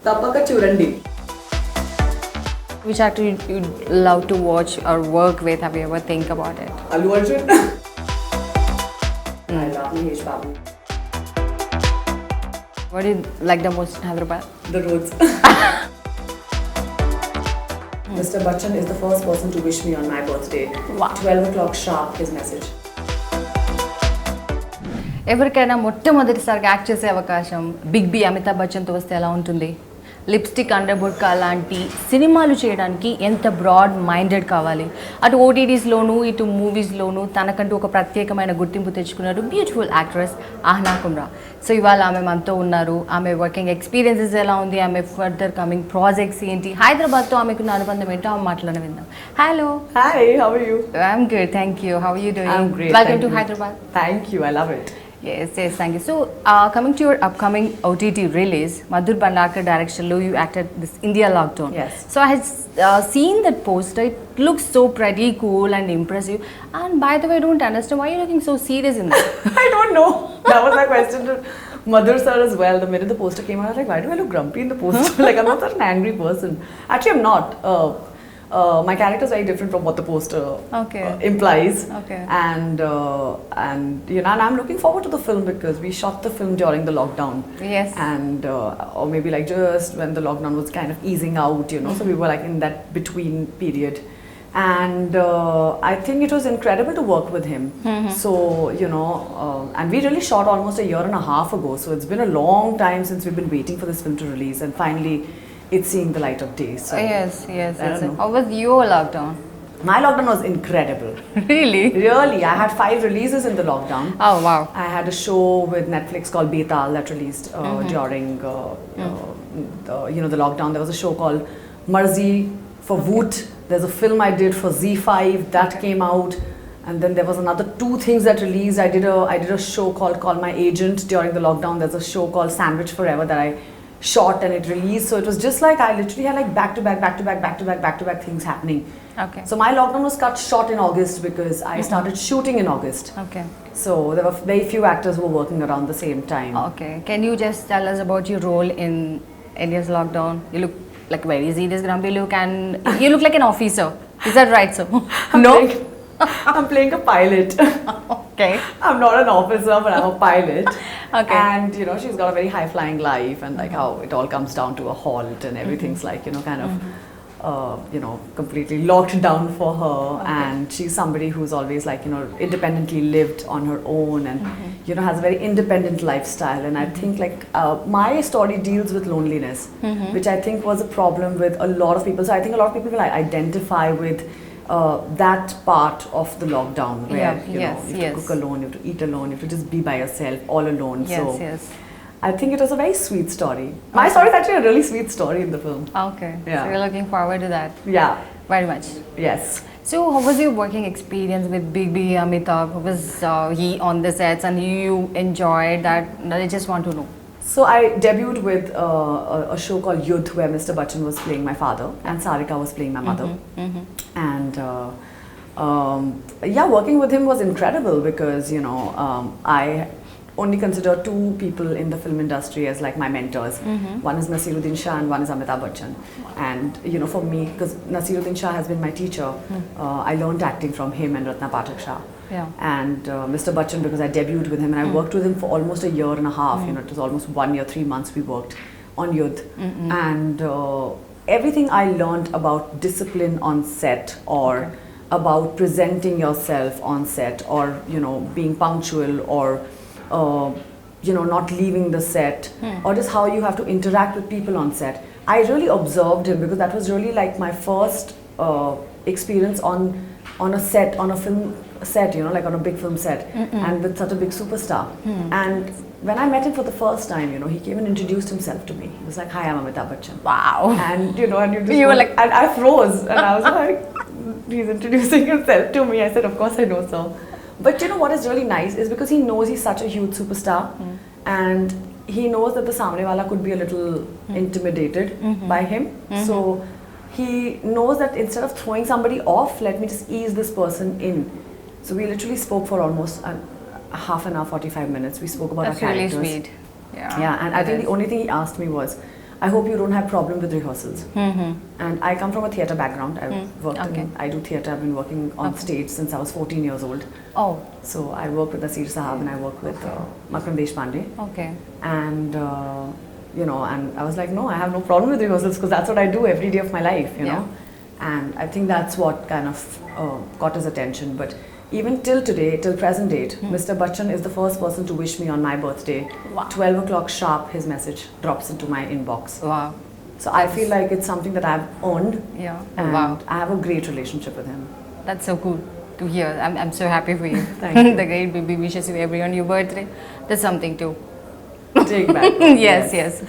Tapaka churandi. Which actor you'd love to watch or work with? Have you ever think about it? Allu Arjun. I love Mahesh Babu. What do you like the most in Hyderabad? The roads. Mr. Bachchan is the first person to wish me on my birthday. Wow. 12 o'clock sharp, his message. ఎవరికైనా మొట్టమొదటిసారిగా act చేసే అవకాశం big B Amitabh బచ్చన్తో వస్తే ఎలా ఉంటుంది? Lipstick under బుర్కా లాంటి సినిమాలు చేయడానికి ఎంత బ్రాడ్ మైండెడ్ కావాలి? అటు ఓటీటీస్లోనూ ఇటు మూవీస్లోనూ తనకంటూ ఒక ప్రత్యేకమైన గుర్తింపు తెచ్చుకున్నారు బ్యూటిఫుల్ యాక్ట్రెస్ ఆహనా కుమ్రా. సో ఇవాళ ఆమె మనతో ఉన్నారు. ఆమె వర్కింగ్ ఎక్స్పీరియన్సెస్ ఎలా ఉంది, ఆమె ఫర్దర్ కమింగ్ ప్రాజెక్ట్స్ ఏంటి, హైదరాబాద్తో ఆమెకున్న అనుబంధం ఏంటో ఆమె మాటలోనే విందాం. Hello. Hi, how are you? I'm good, thank you. How are you doing? I'm great. Welcome thank to you. Hyderabad. Thank you, I love it. Yes, thank you. So, coming to your upcoming OTT release, Madhur Bhandakar direction, you acted this India lockdown. Yes. So, I had seen that poster. It looks so pretty cool and impressive. And by the way, I don't understand why you're looking so serious in that. I don't know. That was my question to Madhur sir as well. The minute the poster came out, I was like, why do I look grumpy in the poster? Like, I'm not such an angry person. Actually, I'm not. My character is very different from what the poster Okay. implies. Okay. And you know, and I'm looking forward to the film because we shot the film during the lockdown. Yes. And or maybe like just when the lockdown was kind of easing out, you know. So we were like in that between period. And I think it was incredible to work with him. So, you know, and we really shot almost a year and a half ago. So it's been a long time since we've been waiting for this film to release. And finally, it's seeing the light of day. So Yes. I don't know. How was your lockdown? My lockdown was incredible. Really? Really, I had 5 releases in the lockdown. Oh, wow. I had a show with Netflix called Betal that released during the lockdown. There was a show called Marzi for Woot. There's a film I did for Z5 that came out, and then there was another 2 things that released. I did a show called Call My Agent during the lockdown. There's a show called Sandwich Forever that I shot and it released. So it was just like I literally had like back to back things happening. Okay. So my lockdown was cut short in August because I started shooting in August. Okay. So there were very few actors who were working around the same time. Okay. Can you just tell us about your role in India's lockdown? You look like a very serious, grumpy look, and you look like an officer. Is that right, sir? No? I'm playing a pilot. Okay. I'm not an officer, but I'm a pilot. Okay. And you know, she's got a very high flying life, and like how it all comes down to a halt, and everything's like, you know, kind of completely locked down for her. And she's somebody who's always like, you know, independently lived on her own and you know, has a very independent lifestyle. And I think like my story deals with loneliness, which I think was a problem with a lot of people. So I think a lot of people will identify with that part of the lockdown where you know, you have to cook alone, you have to eat alone, you have to just be by yourself all alone. Yes, So yes. I think it was a very sweet story. My story is actually a really sweet story in the film. Okay. Yeah. So you're looking forward to that Yeah. very much. Yes. So how was your working experience with Big B Amitabh? Was he on the sets and you enjoyed that? I just want to know. So I debuted with a show called Yudh where Mr. Bachchan was playing my father and Sarika was playing my mother. And working with him was incredible because, you know, I only consider 2 people in the film industry as like my mentors. One is Nasiruddin Shah and one is Amitabh Bachchan. And you know, for me, because Nasiruddin Shah has been my teacher, I learned acting from him and Ratna Pathak Shah. Yeah. And Mr. Bachchan, because I debuted with him and I worked with him for almost a year and a half. You know, it was almost 1 year, 3 months we worked on Yudh. And everything I learned about discipline on set or about presenting yourself on set or, you know, being punctual or you know, not leaving the set or just how you have to interact with people on set. I really observed him because that was really like my first experience on a set, on a film set, you know, like on a big film set and with such a big superstar. And when I met him for the first time, you know, he came and introduced himself to me. He was like, "Hi, I'm Amitabh Bachchan." Wow. And you know, and You were like, and I froze and I was like, he's introducing himself to me. I said, "Of course I know, sir." But you know what is really nice is because he knows he's such a huge superstar and he knows that the samne wala could be a little intimidated by him. So he knows that instead of throwing somebody off, let me just ease this person in. So we literally spoke for almost half an hour, 45 minutes. We spoke about That's our really characters. sweet. Yeah, and I think the only thing he asked me was, I hope you don't have problem with rehearsals. Mm-hmm. And I come from a theatre background. Okay. I do theatre. I've been working on stage since I was 14 years old. Oh, So I work with Nasir Sahab and I work with Makram Deshpande. okay. And and I was like, no, I have no problem with rehearsals because that's what I do every day of my life, you know. And I think that's what kind of got his attention. But even till today, till present date, Mr. Bachchan is the first person to wish me on my birthday. Wow. 12 o'clock sharp, his message drops into my inbox. Wow. So I feel like it's something that I've earned. Yeah. And Wow. I have a great relationship with him. That's so cool to hear. I'm so happy for you. Thank you. The great baby wishes you every on your birthday. That's something too. Take back. Yes.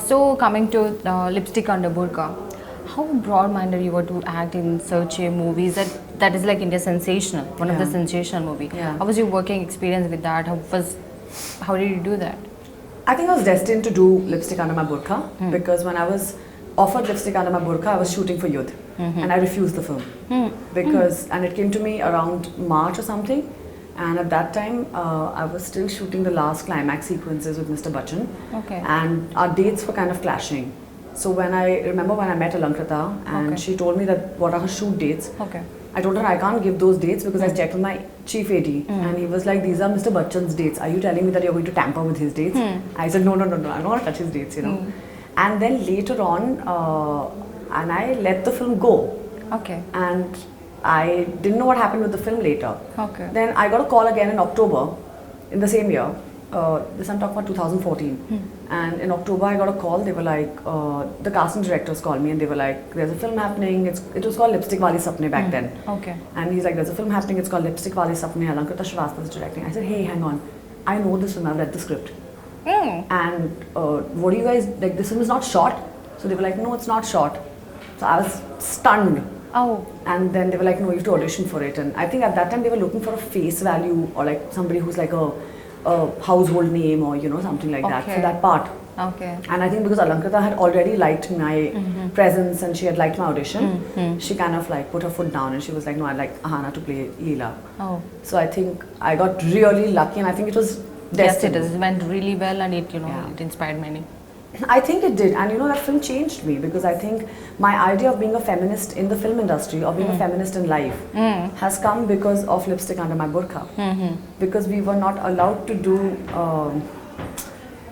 So coming to Lipstick Under Burqa, how broad-minded you were to act in such a movie that is like India sensational, one of the Yeah. sensational movie. Yeah. How was your working experience with that? How did you do that? I think I was destined to do Lipstick Under My Burqa because when I was offered Lipstick Under My Burqa, I was shooting for Yudh and I refused the film because and it came to me around March or something, and at that time I was still shooting the last climax sequences with Mr. Bachchan, Okay. and our dates were kind of clashing. So when I met Alankrita and Okay. she told me that what are her shoot dates, Okay. I told her I can't give those dates because I checked with my chief AD and he was like, these are Mr. Bachchan's dates. Are you telling me that you're going to tamper with his dates? I said, no, I'm not going to touch his dates, you know. And then later on, and I let the film go. Okay. And I didn't know what happened with the film later. Okay. Then I got a call again in October in the same year. This I'm talking about 2014. And in October I got a call. They were like, the casting directors called me and they were like, there's a film happening. It was called Lipstick Wali Sapne back then. Okay. And he's like, there's a film happening. It's called Lipstick Wali Sapne. Alankrita Srivastava is directing. I said, hey, hang on. I know this film. I've read the script. And what do you guys, like, this film is not shot? So they were like, no, it's not shot. So I was stunned. Oh. And then they were like, no, you have to audition for it. And I think at that time they were looking for a face value or like somebody who's like a household name or, you know, something like that for Okay. that part. Okay. And I think because Alankrita had already liked my presence and she had liked my audition, she kind of like put her foot down and she was like, no, I'd like Aahana to play Leela. Oh. So I think I got really lucky and I think it was Yes, it destined. is. It went really well and it, Yeah. it inspired many. I think it did, and you know that film changed me because I think my idea of being a feminist in the film industry or being a feminist in life has come because of Lipstick Under My Burqa. Because we were not allowed to do,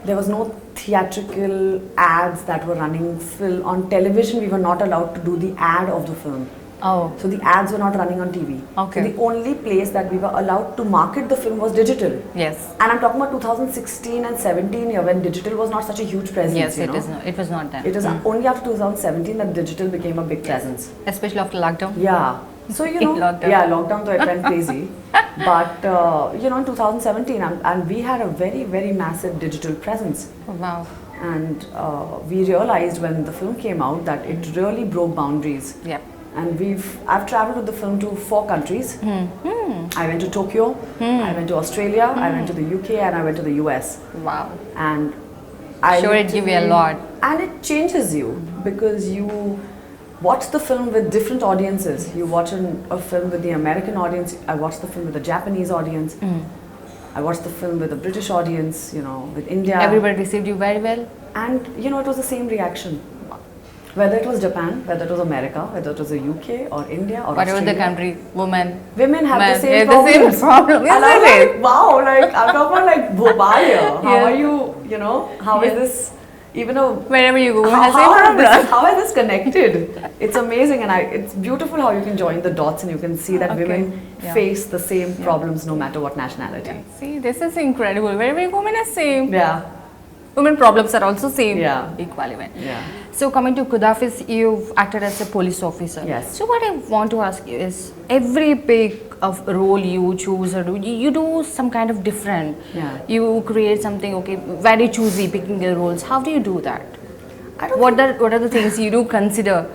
there was no theatrical ads that were running on television. We were not allowed to do the ad of the film. Oh. So the ads were not running on TV. Okay. So the only place that we were allowed to market the film was digital. Yes. And I'm talking about 2016 and 17 here when digital was not such a huge presence. Yes, you it know? is. It was not that. It was only after 2017 that digital became a big presence. Especially after lockdown. Yeah. So, you know, Lockdown. lockdown, so it went crazy. But, you know, in 2017, and we had a very, very massive digital presence. Oh, wow. And we realized when the film came out that it really broke boundaries. Yep. And I've traveled with the film to 4 countries. I went to Tokyo, I went to Australia, I went to the UK, and I went to the US. Wow. And I Sure, it give you a literally- lot. And it changes you because you watch the film with different audiences. You watch a film with the American audience. I watched the film with the Japanese audience. I watched the film with the British audience, you know, with India. Everybody received you very well. And, you know, it was the same reaction. Whether it was Japan, whether it was America, whether it was the UK or India or Whatever Australia. the country, women. Women have Men, the same yeah, the problems. same problem, And I'm isn't it? like, wow, like, I'm talking about like Bhopal here. How Yeah. are you know, how is Yeah. this, even though, Wherever you go, women have the how, same problem. how are this connected? It's amazing and it's beautiful how you can join the dots and you can see that Okay. women Yeah. face the same problems no matter what nationality. See, this is incredible. Wherever you go, women are same. Yeah, Women problems are also same. Yeah. Equally well. yeah. So coming to Kudafis, you've acted as a police officer. Yes. So what I want to ask you is, every pick of role you choose or do, you do some kind of different. Yeah. You create something, okay, very choosy picking the roles. How do you do that? I don't What are the things you do consider?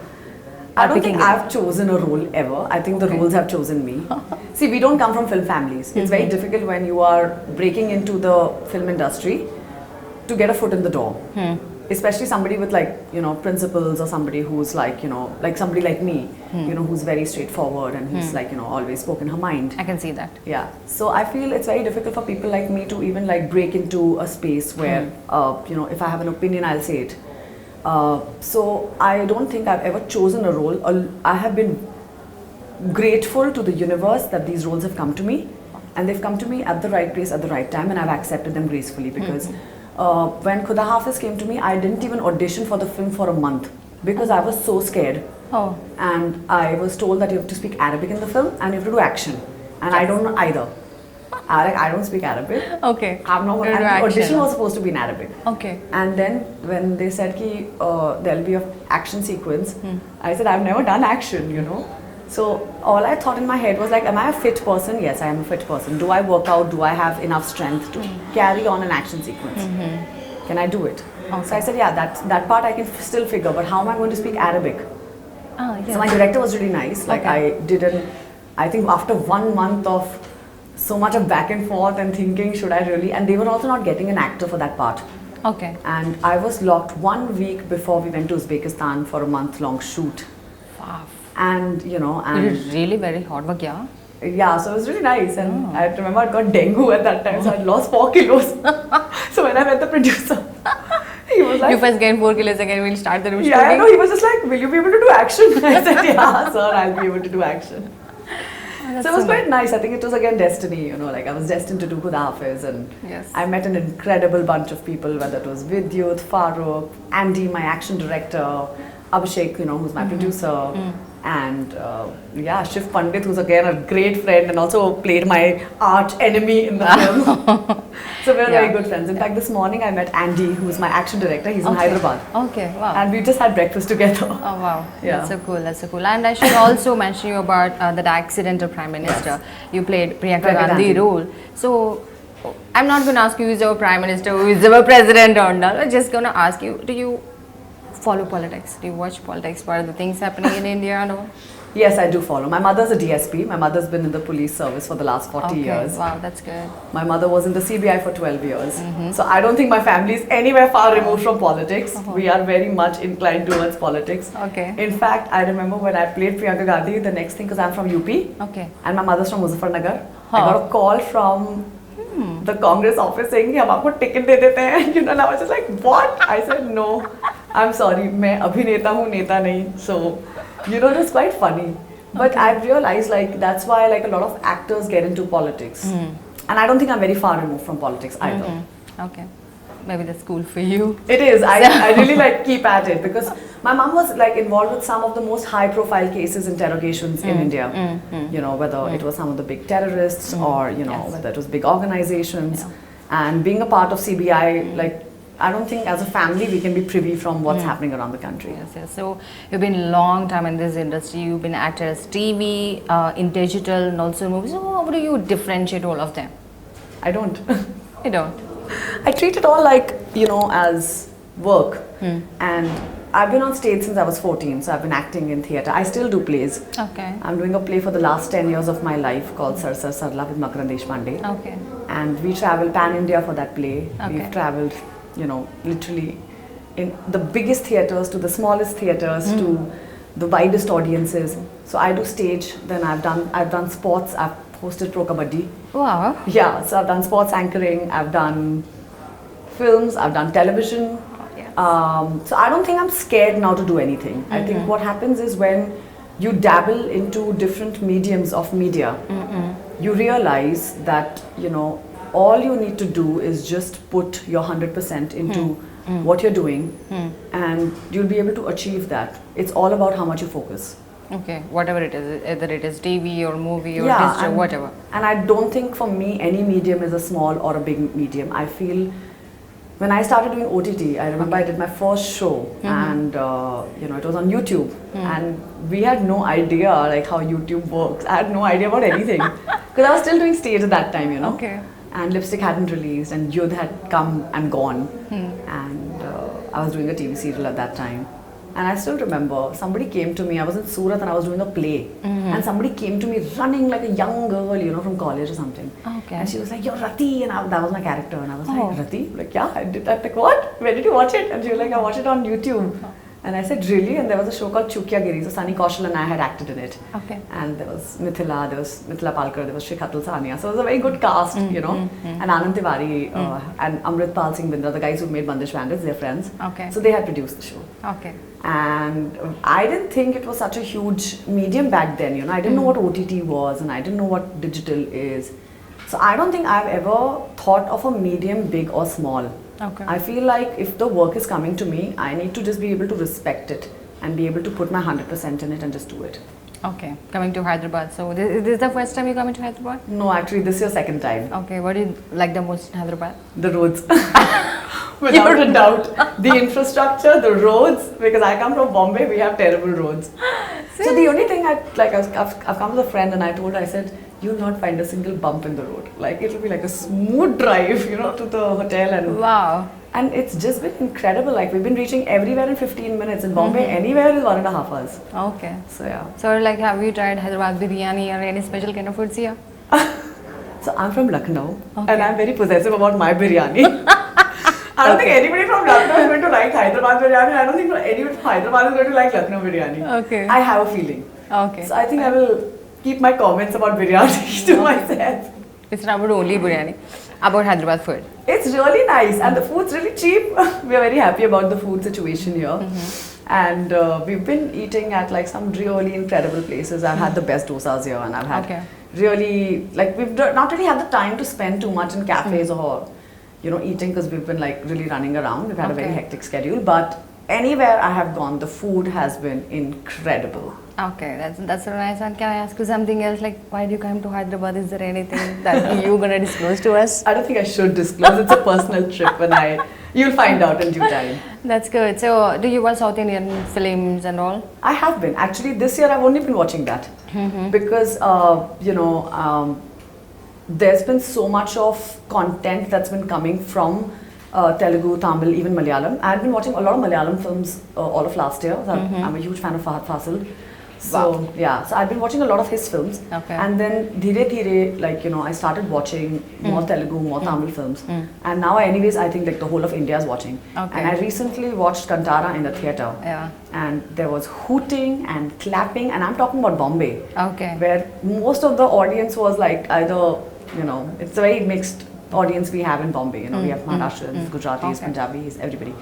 I don't picking think I've chosen a role ever. I think the roles have chosen me. See, we don't come from film families. It's very difficult when you are breaking into the film industry to get a foot in the door. Especially somebody with like, you know, principles or somebody who's like, you know, like somebody like me, you know, who's very straightforward and who's like, you know, always spoken her mind. I can see that. Yeah. So I feel it's very difficult for people like me to even like break into a space where, you know, if I have an opinion, I'll say it. So I don't think I've ever chosen a role. I have been grateful to the universe that these roles have come to me, and they've come to me at the right place at the right time, and I've accepted them gracefully. Because when Khuda Hafiz came to me, I didn't even audition for the film for a month because I was so scared. Oh. And I was told that you have to speak Arabic in the film and you have to do action, and I don't know either. I don't speak Arabic. Okay. I'm not. And the audition was supposed to be in Arabic. Okay. And then when they said ki there'll be an action sequence, I said I've never done action, you know. So all I thought in my head was like, am I a fit person? Yes, I am a fit person. Do I work out? Do I have enough strength to carry on an action sequence? Can I do it? Okay. So I said, yeah, that part I can still figure, but how am I going to speak Arabic? Ah, yes. So my director was really nice. Like I think after 1 month of so much of back and forth and thinking, should I really? And they were also not getting an actor for that part. Okay. And I was locked 1 week before we went to Uzbekistan for a month-long shoot. Wow. And you know, You did really very hard work, yeah? yeah, so it was really nice. And I remember I got dengue at that time, so I lost 4 kilos. So when I met the producer, he was like, You first gain 4 kilos again, we'll start the shooting. yeah, I know. He was just like, will you be able to do action? I said, yeah, sir, I'll be able to do action. So it was quite nice. I think it was again destiny, you know, like I was destined to do Khuda Hafiz, and Yes. I met an incredible bunch of people, whether it was Vidyut, Farooq, Andy, my action director, Abhishek, you know, who's my producer, and yeah, Shiv Pandit, who's again a great friend and also played my arch enemy in the film. So we're very good friends. In fact, this morning I met Andy, who's my action director. He's in Hyderabad. Okay, wow. And we just had breakfast together. Oh wow, Yeah. that's so cool, that's so cool. And I should also mention you about that accidental Prime Minister. You played Priyanka Gandhi role. So I'm not going to ask you who is our Prime Minister, who is our President or not. I'm just going to ask you, do you follow politics? Do you watch politics? What are the things happening in India? No? Yes, I do follow. My mother's a DSP. My mother's been in the police service for the last 40 years. Wow, that's good. My mother was in the CBI for 12 years. So I don't think my family is anywhere far removed from politics. We are very much inclined towards politics. Okay. In fact, I remember when I played Priyanka Gandhi, the next thing, because I'm from UP, Okay. and my mother's from Muzaffarnagar, I got a call from the Congress office saying, "हम आपको ticket दे देते हैं." You know, and I was just like, what? I said, no, I'm sorry, मैं अभिनेता हूँ, नेता नहीं. So, you know, it's quite funny. But I've realized like that's why like a lot of actors get into politics. And I don't think I'm very far removed from politics either. Okay. Maybe that's cool for you. It is. I really like keep at it because my mom was like involved with some of the most high profile cases, interrogations in India. You know, whether it was some of the big terrorists or, you know, whether it was big organizations. And being a part of CBI, like, I don't think as a family we can be privy from what's happening around the country. Yes, yes. So you've been a long time in this industry. You've been acted as TV, in digital, and also movies. So how do you differentiate all of them? I don't. You don't. I treat it all like, you know, as work. And I've been on stage since I was 14, so I've been acting in theatre. I still do plays. Okay. I'm doing a play for the last 10 years of my life called Sar Sar Sarla with Makaran Deshpande. Okay. And we travel pan-India for that play. Okay. We've travelled, you know, literally in the biggest theatres to the smallest theatres to the widest audiences. So I do stage, then I've done sports, I've hosted Pro Kabaddi. Wow. Yeah, so I've done sports anchoring, I've done films, I've done television. So I don't think I'm scared now to do anything. I think what happens is when you dabble into different mediums of media, you realize that, you know, all you need to do is just put your 100% into what you're doing and you'll be able to achieve that. It's all about how much you focus. Okay, whatever it is, either it is TV or movie or Yeah, digital, whatever. And I don't think for me any medium is a small or a big medium. I feel when I started doing OTT, I remember I did my first show and you know, it was on YouTube and we had no idea like how YouTube works. I had no idea about anything because I was still doing stage at that time, you know. Okay. And Lipstick hadn't released and Yudh had come and gone and I was doing a TV serial at that time. And I still remember somebody came to me, I was in Surat and I was doing a play and somebody came to me running like a young girl, you know, from college or something. Okay. And she was like, "You're Rati," and that was my character and I was like, "Rati?" Like, yeah, I did that. Like, what? Where did you watch it? And she was like, "I watched it on YouTube." And I said, really? And there was a show called Chukya Giri. So Sunny Kaushal and I had acted in it. Okay. And there was Mithila Palkar, there was Shikhatul Sania. So it was a very good cast, you know. And Anand Tiwari and Amrit Pal Singh Bindra, the guys who made Bandish Bandits, they're friends. Okay. So they had produced the show. Okay. And I didn't think it was such a huge medium back then, you know. I didn't know what OTT was and I didn't know what digital is. So I don't think I've ever thought of a medium big or small. Okay. I feel like if the work is coming to me, I need to just be able to respect it and be able to put my 100% in it and just do it. Okay. Coming to Hyderabad. So this is the first time you coming to Hyderabad? No, actually this is your second time. Okay. What do you like the most in Hyderabad? The roads. Without a doubt. The infrastructure, the roads, because I come from Bombay, we have terrible roads. So the only thing I've come with a friend and I told her, I said, you'll not find a single bump in the road. Like it'll be like a smooth drive, you know, to the hotel and Wow. And it's just been incredible. Like we've been reaching everywhere in 15 minutes. In Bombay, anywhere is 1.5 hours. Okay. So yeah. So like, have you tried Hyderabad biryani or any special kind of foods here? So I'm from Lucknow Okay. and I'm very possessive about my biryani. I don't think anybody from Lucknow is going to like Hyderabad biryani. I don't think anybody from Hyderabad is going to like Lucknow biryani. Okay. I have a feeling. Okay. So I think I will keep my comments about biryani to myself. It's not about only biryani, about Hyderabad food. It's really nice and the food's really cheap. We are very happy about the food situation here. And we've been eating at like some really incredible places. I've had the best dosas here and I've had really, like we've not really had the time to spend too much in cafes or, you know, eating because we've been like really running around. We've had a very hectic schedule, but anywhere I have gone, the food has been incredible. Okay, that's so nice. And can I ask you something else? Like, why do you come to Hyderabad? Is there anything that you're gonna disclose to us? I don't think I should disclose. It's a personal trip and you'll find out in due time. That's good. So, do you watch South Indian films and all? I have been. Actually, this year I've only been watching that because, you know, there's been so much of content that's been coming from Telugu, Tamil, even Malayalam. I've been watching a lot of Malayalam films all of last year. So I'm a huge fan of Fahad Fasil. So yeah, so I've been watching a lot of his films. Okay. And then dheere dheere, like, you know, I started watching more Telugu, more Tamil films. And now anyways, I think like the whole of India is watching. Okay. And I recently watched Kantara in the theatre. Yeah. And there was hooting and clapping, and I'm talking about Bombay. Okay. Where most of the audience was like either, you know, it's a very mixed audience we have in Bombay. You know, we have Maharashtrians, Gujaratis, Punjabis, everybody.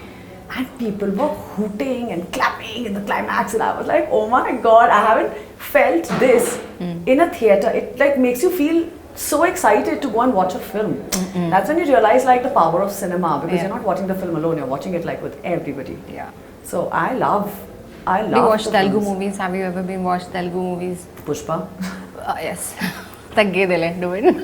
And people were hooting and clapping in the climax, and I was like, oh my god, I haven't felt this in a theatre. It like makes you feel so excited to go and watch a film. That's when you realize like the power of cinema, because you're not watching the film alone, you're watching it like with everybody. Yeah. So I love Do you watch the Telugu films. movies? Have you ever been watched Telugu movies? Pushpa. Yes. Taggedele, do it.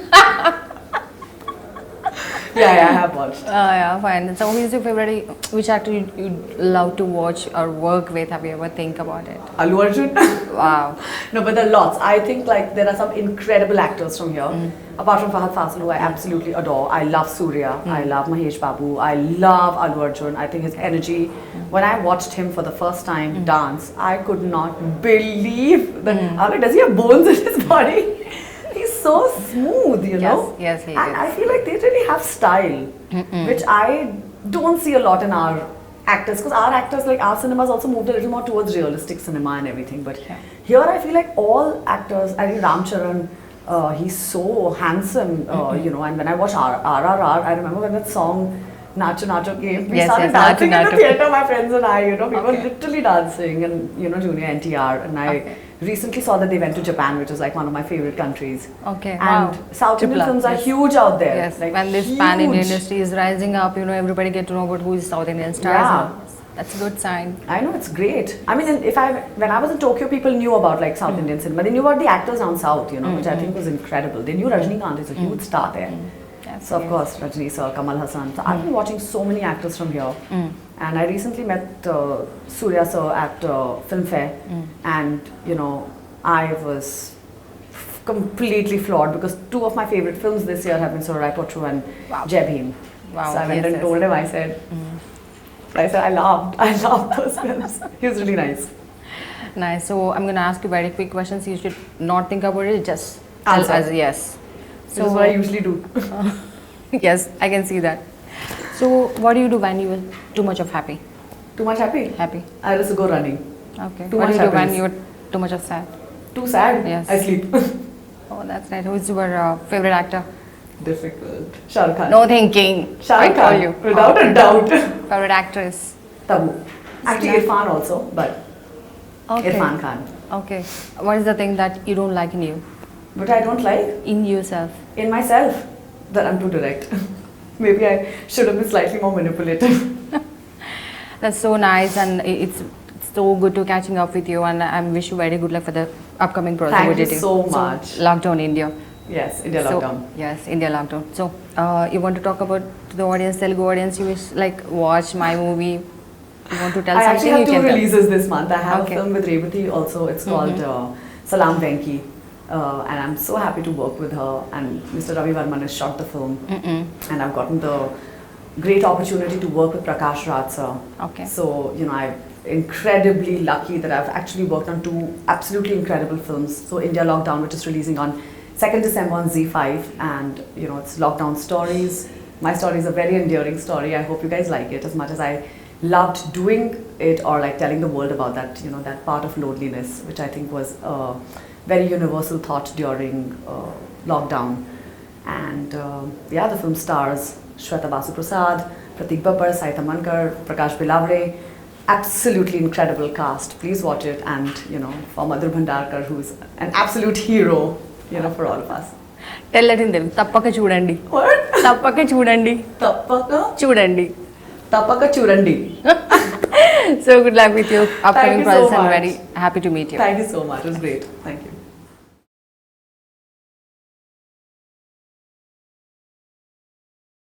Yeah, I have watched. Yeah, fine. So, who is your favorite? Which actor you'd love to watch or work with? Have you ever think about it? Allu Arjun. Wow. No, but there are lots. I think like there are some incredible actors from here. Apart from Fahad Fasil, who I absolutely adore. I love Surya. I love Mahesh Babu. I love Allu Arjun. I think his energy. When I watched him for the first time dance, I could not believe that. I'm like, does he have bones in his body? He's so smooth, you know. Yes, he and is. I feel like they really have style, which I don't see a lot in our actors, because our actors, like our cinemas also moved a little more towards realistic cinema and everything. But here I feel like all actors, I think Ram Charan, he's so handsome, you know. And when I watch RRR, I remember when that song Nacho Nacho came, we started dancing in the theatre, my friends and I, you know, we were literally dancing, and you know, Junior NTR, and I recently saw that they went to Japan, which is like one of my favorite countries. Okay. And South Indian films are huge out there. Yes. Like when this pan-Indian industry is rising up, you know, everybody get to know about who is South Indian stars. Yeah. That's a good sign. I know, it's great. I mean, when I was in Tokyo, people knew about like South Indian cinema. They knew about the actors down south, you know, which I think was incredible. They knew Rajinikanth is a huge star there. Yes, So of course, Rajni sir, Kamal Hassan. So I've been watching so many actors from here. And I recently met Surya sir at Film Fair, and you know, I was completely floored because two of my favorite films this year have been Surai Potru and Jai Bhim. Wow. So I went and told him, I said, I loved those films. He was really nice. Nice. So I'm gonna ask you very quick questions. You should not think about it. Just tell Answer. us yes. So this is what I usually do. Yes, I can see that. So what do you do when you are too much of happy? Too much happy? Happy. I just go running. Okay. Too What much do you do when happiness. you're too much of sad? Too sad? Yes. I sleep. Oh, that's right. Who's your favorite actor? Difficult. Shah Rukh Khan. No thinking. Shah I Rukh told Khan. you. Without a doubt. Favorite actress? Tabu. Actually, Islam. Irfan also, but Okay. Irfan Khan. Okay. What is the thing that you don't like in you? But I don't like In yourself? in myself that I'm too direct. Maybe I should have been slightly more manipulative. That's so nice, and it's so good to catching up with you, and I wish you very good luck for the upcoming project. Thank you OTT. so much. Lockdown India. Yes, India lockdown. Yes, India lockdown. So, you want to talk about to the audience, Telugu audience, you wish like watch my movie. You want to tell I something? actually have you two can tell. releases this month. I have Okay. a film with Revati also. It's called Salam Venki. And I'm so happy to work with her. And Mr. Ravi Varman has shot the film. And I've gotten the great opportunity to work with Prakash Raj sir. Okay. So, you know, I'm incredibly lucky that I've actually worked on two absolutely incredible films. So, India Lockdown, which is releasing on 2nd December on Z5. And, you know, it's Lockdown Stories. My story is a very endearing story. I hope you guys like it as much as I loved doing it or like telling the world about that, you know, that part of loneliness, which I think was a very universal thought during lockdown. And yeah, the film stars Shweta Basu Prasad, Pratik Babbar, Saita Mankar, Prakash Bilavre. Absolutely incredible cast. Please watch it. And, you know, for Madhur Bhandarkar, who's an absolute hero, you know, for all of us. Tell it in them. తప్పక చూడండి. What? తప్పక చూడండి. Tapaka? చూడండి. Tapaka Churandi. So good luck with your upcoming Thank you so projects. I'm much. very happy to meet you. Thank you so much. It was great. Thank you.